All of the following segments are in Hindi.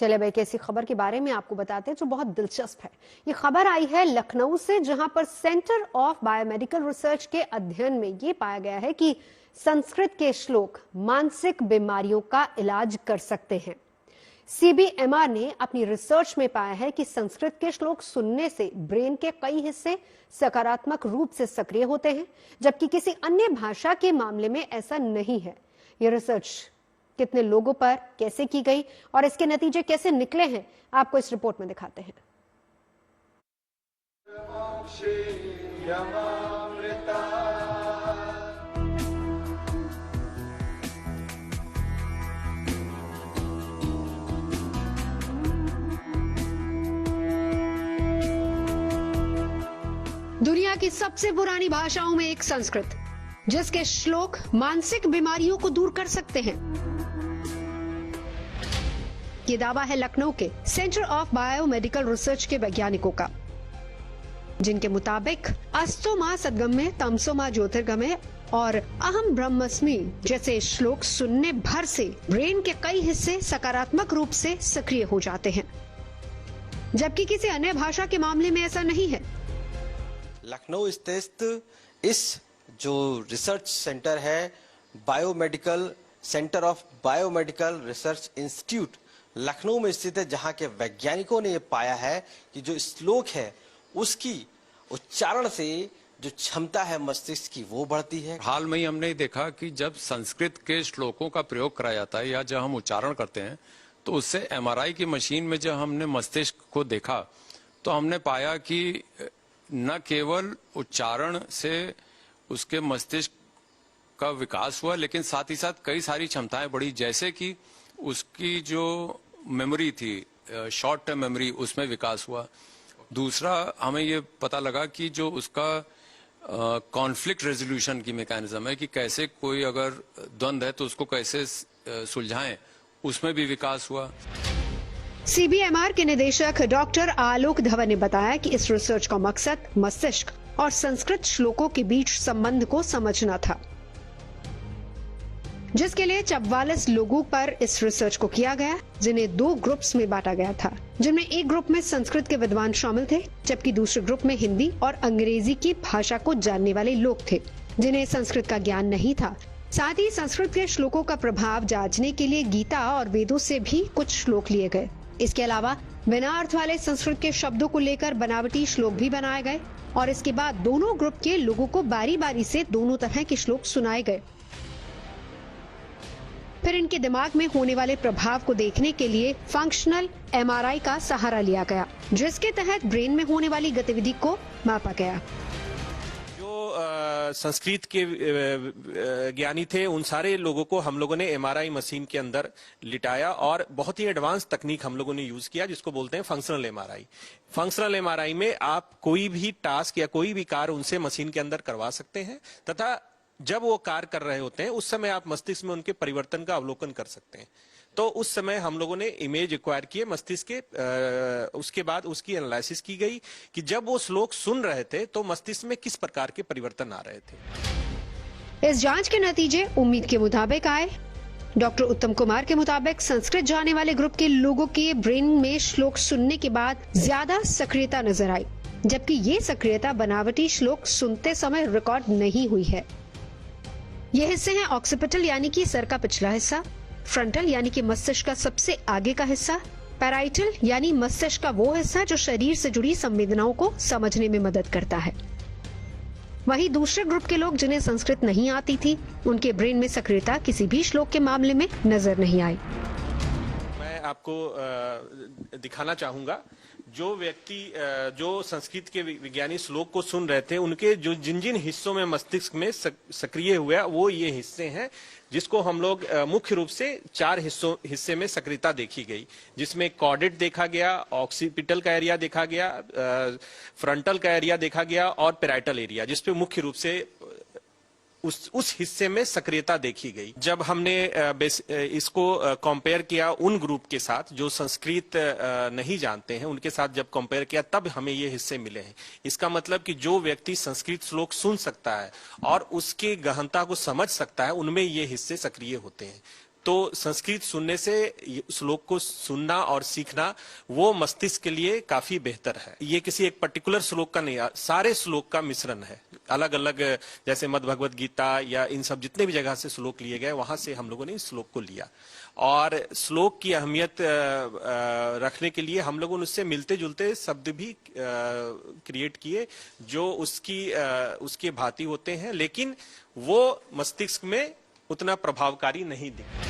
चले अब एक ऐसी खबर के बारे में आपको बताते हैं जो बहुत दिलचस्प है। ये खबर आई है लखनऊ से, जहां पर सेंटर ऑफ बायोमेडिकल रिसर्च के अध्ययन में ये पाया गया है कि संस्कृत के श्लोक मानसिक बीमारियों का इलाज कर सकते हैं। सीबीएमआर ने अपनी रिसर्च में पाया है कि संस्कृत के श्लोक सुनने से ब्रेन के कई हिस्से सकारात्मक रूप से सक्रिय होते हैं, जबकि किसी अन्य भाषा के मामले में ऐसा नहीं है। यह रिसर्च कितने लोगों पर कैसे की गई और इसके नतीजे कैसे निकले हैं, आपको इस रिपोर्ट में दिखाते हैं। दुनिया की सबसे पुरानी भाषाओं में एक संस्कृत, जिसके श्लोक मानसिक बीमारियों को दूर कर सकते हैं। ये दावा है लखनऊ के सेंटर ऑफ बायोमेडिकल रिसर्च के वैज्ञानिकों का, जिनके मुताबिक अस्तो मां सद्गम्य तमसो मां ज्योतिर्गमय और अहम ब्रह्मस्मि जैसे श्लोक सुनने भर से ब्रेन के कई हिस्से सकारात्मक रूप से सक्रिय हो जाते हैं, जबकि किसी अन्य भाषा के मामले में ऐसा नहीं है। लखनऊ स्थित इस जो रिसर्च सेंटर है, biomedical centre of biomedical research institute Lucknow में स्थित है, जहां के वैज्ञानिकों ने यह पाया है कि जो श्लोक है उसकी उच्चारण से जो क्षमता है मस्तिष्क की वो बढ़ती है। हाल में ही हमने देखा कि जब संस्कृत के श्लोकों का प्रयोग कराया जाता है या जब हम उच्चारण करते हैं तो उससे एमआरआई की मशीन में जब हमने मस्तिष्क को देखा तो हमने पाया कि न केवल उच्चारण से उसके मस्तिष्क का विकास हुआ, लेकिन साथ ही साथ कई सारी क्षमताएं बढ़ी, जैसे कि उसकी जो मेमोरी थी, शॉर्ट टर्म मेमोरी, उसमें विकास हुआ। दूसरा, हमें ये पता लगा कि जो उसका कॉन्फ्लिक्ट रेजोल्यूशन की मैकेनिज्म है कि कैसे कोई अगर द्वंद्व है तो उसको कैसे सुलझाएं, उसमें भी विकास हुआ। सीबीएमआर के निदेशक डॉक्टर आलोक धवन ने बताया कि इस रिसर्च का मकसद मस्तिष्क और संस्कृत श्लोकों के बीच संबंध को समझना था, जिसके लिए 44 लोगों पर इस रिसर्च को किया गया, जिन्हें 2 ग्रुप्स में बांटा गया था, जिनमें एक ग्रुप में संस्कृत के विद्वान शामिल थे, जबकि दूसरे ग्रुप में हिंदी और अंग्रेजी की भाषा को जानने वाले लोग थे, जिन्हें संस्कृत का ज्ञान नहीं था। साथ ही संस्कृत के श्लोकों का प्रभाव जांचने के लिए गीता और वेदों से भी कुछ श्लोक लिए गए। इसके अलावा बिना अर्थ वाले संस्कृत के शब्दों को लेकर बनावटी श्लोक भी बनाए गए और इसके बाद दोनों ग्रुप के लोगों को बारी बारी से दोनों तरह के श्लोक सुनाए गए। फिर इनके दिमाग में होने वाले प्रभाव को देखने के लिए फंक्शनल एमआरआई का सहारा लिया गया, जिसके तहत ब्रेन में होने वाली गतिविधि को मापा गया। संस्कृत के ज्ञानी थे, उन सारे लोगों को हम लोगों ने एमआरआई मशीन के अंदर लिटाया और बहुत ही एडवांस तकनीक हम लोगों ने यूज किया, जिसको बोलते हैं फंक्शनल एमआरआई। फंक्शनल एमआरआई में आप कोई भी टास्क या कोई भी कार्य उनसे मशीन के अंदर करवा सकते हैं तथा जब वो कार्य कर रहे होते हैं उस समय आप मस्तिष्क में उनके परिवर्तन का अवलोकन कर सकते हैं। तो उस समय हम लोगों ने इमेज एक्वायर किए मस्तिष्क के, उसके बाद उसकी एनालिसिस की गई कि जब वो श्लोक सुन रहे थे तो मस्तिष्क में किस प्रकार के परिवर्तन आ रहे थे। इस जांच के नतीजे उम्मीद के मुताबिक आए। डॉक्टर उत्तम कुमार के मुताबिक संस्कृत जानने वाले ग्रुप के लोगों के ब्रेन में श्लोक सुनने के बाद ज्यादा सक्रियता नजर आई, जबकि ये सक्रियता बनावटी श्लोक सुनते समय रिकॉर्ड नहीं हुई है। ये हिस्से हैं ऑक्सीपिटल यानी कि सर का पिछला हिस्सा, फ्रंटल यानी कि मस्तिष्क का सबसे आगे का हिस्सा, पैराइटल यानी मस्तिष्क का वो हिस्सा जो शरीर से जुड़ी संवेदनाओं को समझने में मदद करता है। वहीं दूसरे ग्रुप के लोग जिन्हें संस्कृत नहीं आती थी, उनके ब्रेन में सक्रियता किसी भी श्लोक के मामले में नजर नहीं आई। मैं आपको दिखाना चाहूंगा, जो व्यक्ति जो संस्कृत के विज्ञानी श्लोक को सुन रहे थे उनके जो जिन जिन हिस्सों में मस्तिष्क में सक्रिय हुआ वो ये हिस्से हैं, जिसको हम लोग मुख्य रूप से 4 हिस्से में सक्रियता देखी गई, जिसमें कॉर्डेट देखा गया, ऑक्सीपिटल का एरिया देखा गया, फ्रंटल का एरिया देखा गया और पैराइटल एरिया, जिसपे मुख्य रूप से उस हिस्से में सक्रियता देखी गई। जब हमने इसको कंपेयर किया उन ग्रुप के साथ जो संस्कृत नहीं जानते हैं, उनके साथ जब कंपेयर किया तब हमें ये हिस्से मिले हैं। इसका मतलब कि जो व्यक्ति संस्कृत श्लोक सुन सकता है और उसके गहनता को समझ सकता है, उनमें ये हिस्से सक्रिय होते हैं। तो संस्कृत सुनने से श्लोक को सुनना और सीखना वो मस्तिष्क के लिए काफी बेहतर है। ये किसी एक पर्टिकुलर श्लोक का नहीं, सारे श्लोक का मिश्रण है। अलग अलग जैसे मद् भगवत गीता या इन सब जितने भी जगह से श्लोक लिए गए वहां से हम लोगों ने इस श्लोक को लिया और श्लोक की अहमियत रखने के लिए हम लोगों ने उससे मिलते जुलते शब्द भी क्रिएट किए जो उसके भांति होते हैं, लेकिन वो मस्तिष्क में उतना प्रभावकारी नहीं दिखता।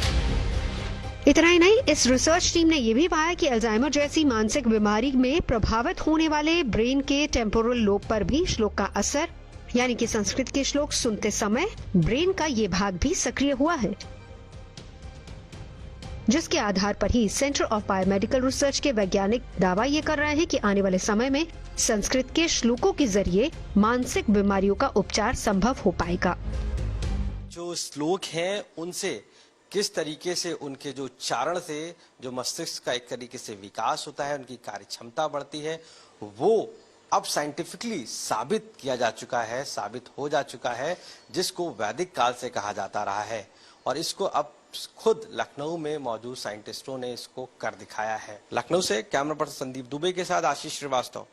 इतना ही नहीं, इस रिसर्च टीम ने यह भी पाया कि अल्जाइमर जैसी मानसिक बीमारी में प्रभावित होने वाले ब्रेन के टेम्पोरल लोब पर भी श्लोक का असर, यानी कि संस्कृत के श्लोक सुनते समय ब्रेन का ये भाग भी सक्रिय हुआ है, जिसके आधार पर ही सेंटर ऑफ बायोमेडिकल रिसर्च के वैज्ञानिक दावा ये कर रहे हैं कि आने वाले समय में संस्कृत के श्लोकों के जरिए मानसिक बीमारियों का उपचार संभव हो पाएगा। जो श्लोक हैं उनसे किस तरीके से उनके जो उच्चारण से जो मस्तिष्क का एक तरीके से विकास होता है, उनकी कार्य क्षमता बढ़ती है, वो अब साइंटिफिकली साबित किया जा चुका है, साबित हो जा चुका है, जिसको वैदिक काल से कहा जाता रहा है और इसको अब खुद लखनऊ में मौजूद साइंटिस्टों ने इसको कर दिखाया है। लखनऊ से कैमरा पर्सन संदीप दुबे के साथ आशीष श्रीवास्तव।